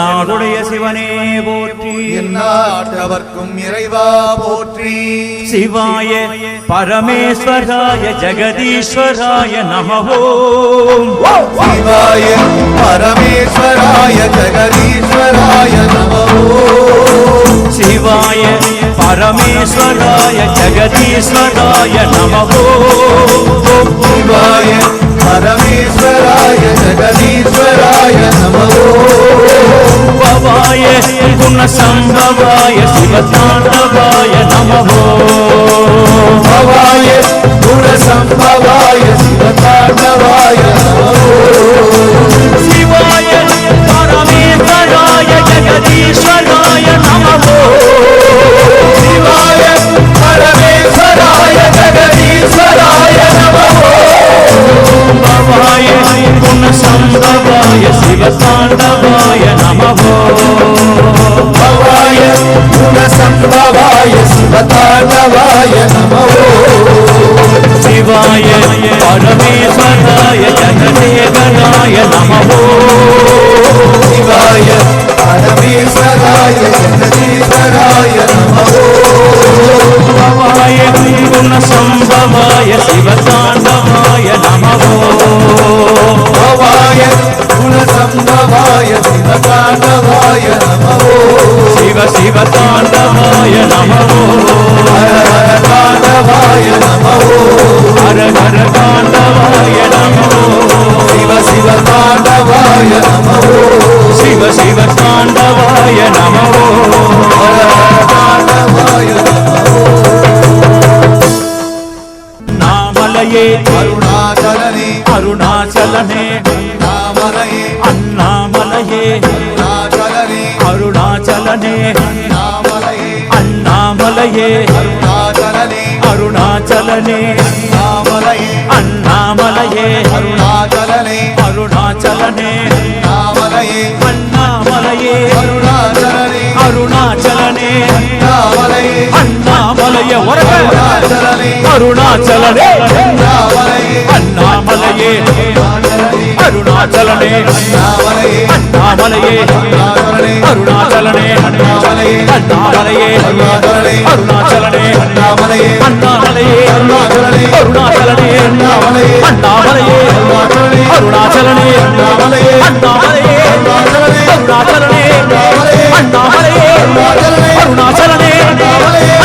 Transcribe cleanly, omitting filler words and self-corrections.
எந்நாளுடைய சிவனே போற்றி, எந்நாட்டவர்க்கும் இறைவா போற்றி. சிவாய பரமேஸ்வராய ஜெகதீஸ்வராய நமஹோ. சிவாய பரமேஸ்வராய ஜெகதீஸ்வராய நமஹோ. சிவாய பரமேஸ்வராய ஜெகதீஸ்வராய நமஹோ. சிவாய பரமேஸ்வராய ஜெகதீஸ்வராய நமஹோ. பவாய குணசம்பவாய சிவதாண்டவாய நமஹோ. பவாய குணசம்பவாய சிவதாண்டவாய நமஹோ. சிவாய பரமேஸ்வராய ஜெகதீஸ்வராய நமஹோ. சிவாய பரமேஸ்வராய ஜெகதீஸ்வராய நமஹோ. பவாய குணசம்பவாய சிவதாண்டவாய நமஹோ. பவாய குணசம்பவாய சிவதாண்டவாய நமஹோ. சிவாய பரமேஸ்வராய ஜெகதேகனாய நமஹோ. சிவாய பரமேஸ்வராய ஜெகதீஸ்வராய நமஹோ. பவாய குணசம்பவாய சிவதாண்டவாய நமஹோ. பவாய குணசம்பவாய சிவதாண்டவாய நமஹோ. சிவ சிவதாண்டவாய நமஹோ. ஹர ஹர தாண்டவாய நமஹோ. ஹர ஹர தாண்டவாய நமஹோ. சிவ சிவ தாண்டவாய நமஹோ. சிவ சிவ தாண்டவாய நமஹோ. ஹர ஹர தாண்டவாய நமஹோ. நாமலையே அருணாச்சலனே அருணாச்சலனே நாமலையே அண்ணாமலையே அருணாச்சலனே அருணாச்சலனே நாமலையே அண்ணாமலையே அருணாச்சலனே அருணாச்சலனே நாமலையே அண்ணாமலையே அருணாச்சலனே அருணாச்சலனே நாமலையே அண்ணாமலையே அருணாச்சலனே அருணாச்சலனே நாமலையே அண்ணாமலையே ஒரே அருணாச்சலனே அருணாச்சலனே நாமலையே அண்ணாமலையே அருணாச்சலனே நாமலையே அண்ணாமலையே அருணாச்சலனே நாமலையே அண்ணாமலையே அருணாச்சலனே நாமலையே அண்ணாமலையே அருணாச்சலனே அருணாச்சலனே நாமலையே அண்ணாமலையே அருணாச்சலனே நாமலையே அண்ணாமலையே அருணாச்சலனே அண்ணாமலையே அருணாச்சலனே அண்ணாமலையே